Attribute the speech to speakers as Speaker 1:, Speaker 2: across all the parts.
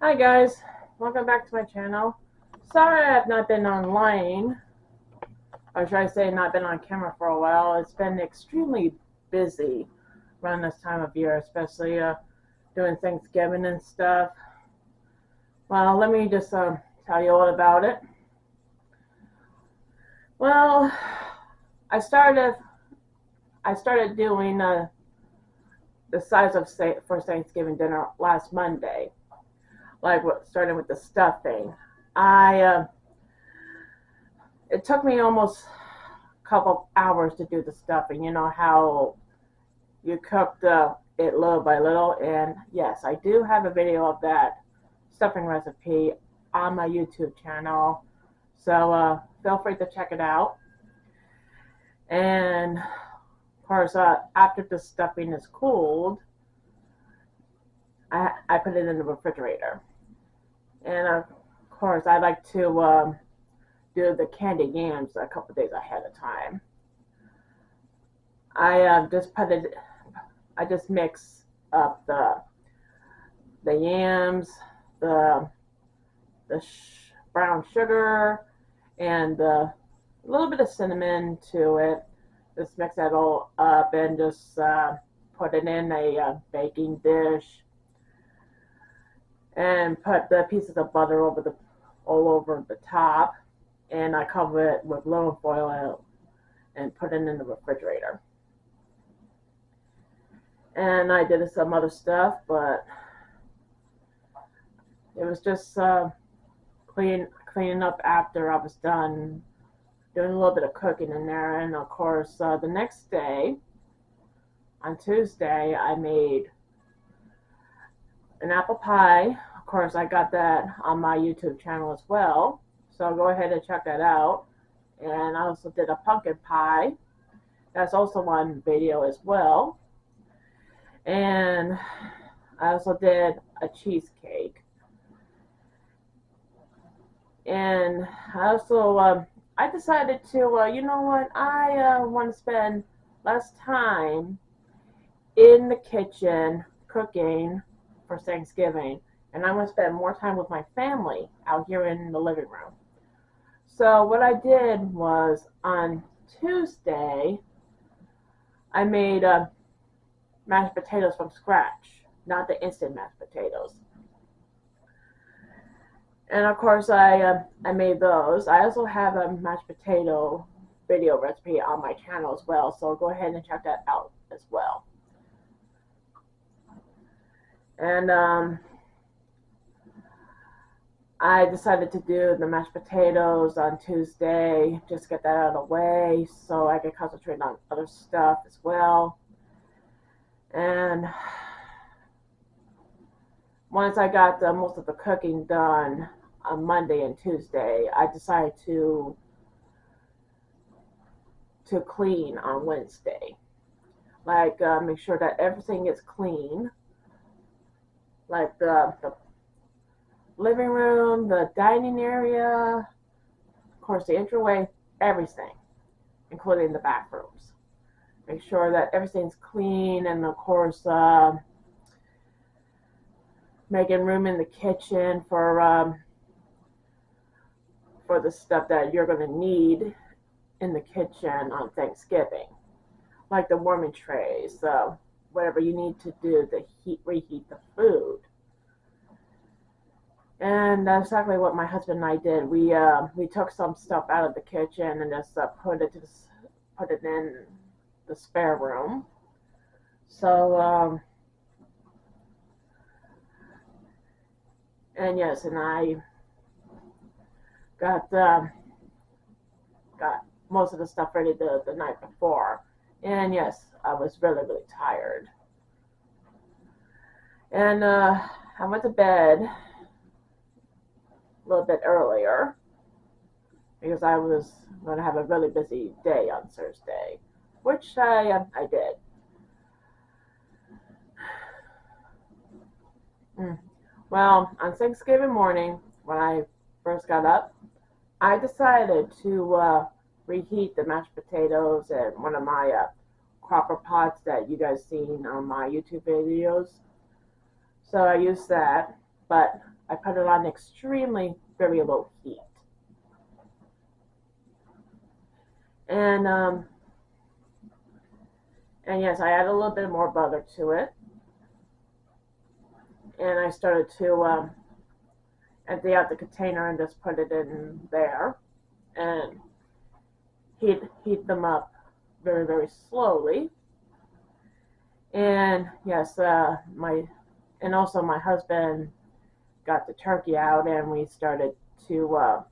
Speaker 1: Hi guys, welcome back to my channel. Sorry I have not been online, or should I say not been on camera for a while. It's been extremely busy around this time of year, especially doing Thanksgiving and stuff. Well, let me just tell you all about it. Well, I started doing the size of for Thanksgiving dinner last Monday, like starting with the stuffing. I It took me almost a couple hours to do the stuffing. You know how you cook it little by little, and yes, I do have a video of that stuffing recipe on my YouTube channel, so feel free to check it out. And of course, after the stuffing is cooled, I put it in the refrigerator. And of course, I like to do the candied yams a couple days ahead of time. I just mix up the yams, the brown sugar, and a little bit of cinnamon to it. Just mix that all up and just put it in a baking dish, and put the pieces of butter all over the top, and I cover it with aluminum foil and put it in the refrigerator. And I did some other stuff, but it was just cleaning up after I was done doing a little bit of cooking in there. And of course, the next day, on Tuesday, I made an apple pie. Of course, I got that on my YouTube channel as well, so go ahead and check that out. And I also did a pumpkin pie. That's also on video as well. And I also did a cheesecake. And I also I decided to you know what, I want to spend less time in the kitchen cooking for Thanksgiving, and I want to spend more time with my family out here in the living room. So what I did was, on Tuesday, I made mashed potatoes from scratch, not the instant mashed potatoes. And of course, I made those. I also have a mashed potato video recipe on my channel as well, so go ahead and check that out as well. And I decided to do the mashed potatoes on Tuesday, just get that out of the way so I could concentrate on other stuff as well. And once I got most of the cooking done on Monday and Tuesday, I decided to clean on Wednesday. Like, make sure that everything is clean, like the living room, the dining area, of course the entryway, everything, including the bathrooms. Make sure that everything's clean, and of course making room in the kitchen for the stuff that you're going to need in the kitchen on Thanksgiving, like the warming trays, whatever you need to do to reheat the food. And that's exactly what my husband and I did. We took some stuff out of the kitchen and just put it in the spare room. So and yes, and I got most of the stuff ready the night before. And yes, I was really tired. And I went to bed a little bit earlier because I was going to have a really busy day on Thursday, which I did. Well, on Thanksgiving morning, when I first got up, I decided to reheat the mashed potatoes in one of my copper pots that you guys seen on my YouTube videos. So I used that, but I put it on extremely very low heat. And and yes, I added a little bit more butter to it, and I started to empty out the container and just put it in there and heat them up very very slowly. And yes, also my husband got the turkey out, and we started to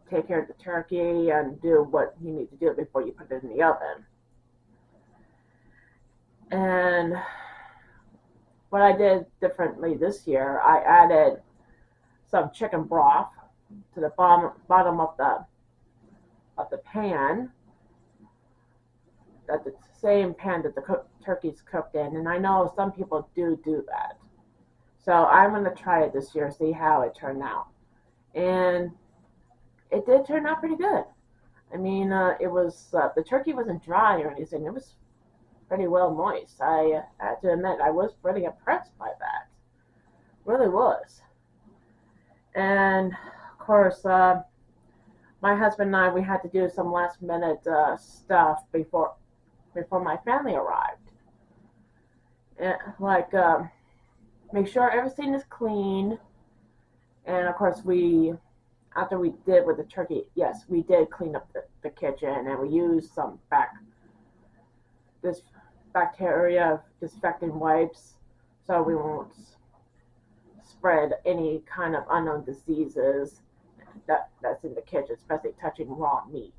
Speaker 1: take care of the turkey and do what you need to do before you put it in the oven. And what I did differently this year, I added some chicken broth to the bottom of the pan, that the same pan that the turkey's cooked in. And I know some people do that. So I'm going to try it this year, see how it turned out. And it did turn out pretty good. I mean, it was the turkey wasn't dry or anything. It was pretty well moist. I have to admit, I was pretty impressed by that. Really was. And of course, my husband and I, we had to do some last minute stuff before my family arrived. And, like make sure everything is clean. And of course, after we did with the turkey, yes, we did clean up the kitchen, and we used some this bacteria disinfecting wipes so we won't spread any kind of unknown diseases that's in the kitchen, especially touching raw meat.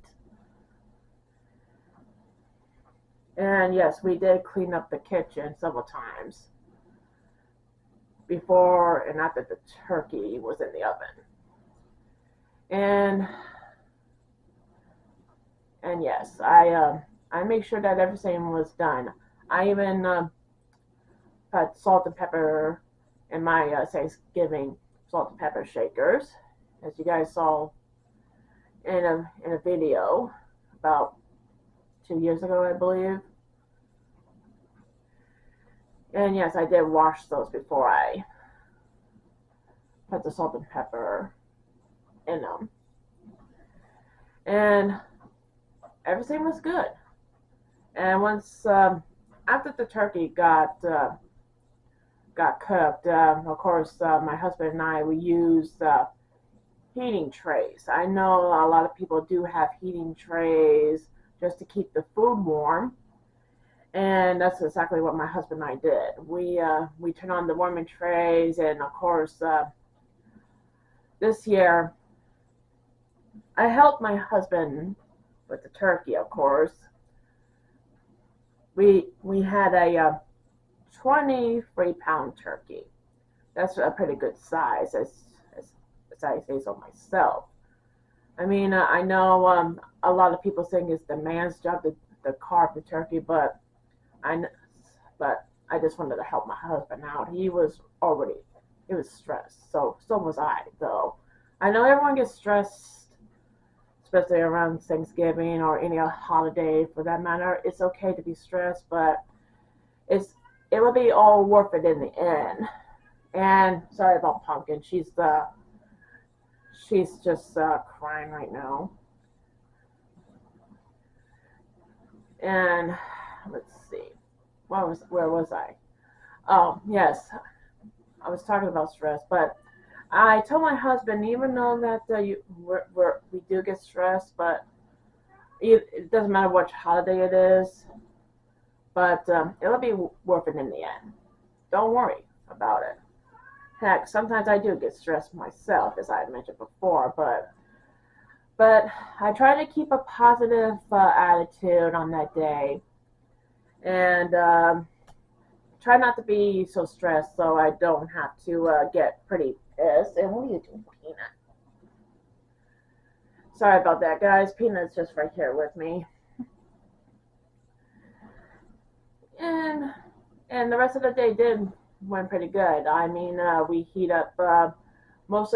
Speaker 1: And yes, we did clean up the kitchen several times before and after the turkey was in the oven. And yes, I make sure that everything was done. I even put salt and pepper in my Thanksgiving salt and pepper shakers, as you guys saw in a video about 2 years ago, I believe. And yes, I did wash those before I put the salt and pepper in them. And everything was good. And once after the turkey got cooked, of course, my husband and I, we used heating trays. I know a lot of people do have heating trays just to keep the food warm. And that's exactly what my husband and I did. We turned on the warming trays, and of course, this year I helped my husband with the turkey. Of course, we had a 23-pound turkey. That's a pretty good size, as I say so myself. I mean, I know a lot of people think it's the man's job to carve the turkey, but I just wanted to help my husband out. He was stressed. So was I, though. I know everyone gets stressed, especially around Thanksgiving or any holiday for that matter. It's okay to be stressed, but it will be all worth it in the end. And sorry about Pumpkin. She's just crying right now. And let's see. Where was I? Oh, yes. I was talking about stress, but I told my husband, even though that we do get stressed, but it doesn't matter which holiday it is, but it'll be worth it in the end. Don't worry about it. Heck, sometimes I do get stressed myself, as I mentioned before, but I try to keep a positive attitude on that day, and try not to be so stressed so I don't have to get pretty pissed. And what are you doing, Peanut? Sorry about that, guys. Peanut's just right here with me. And the rest of the day went pretty good. I mean, we heat up mostly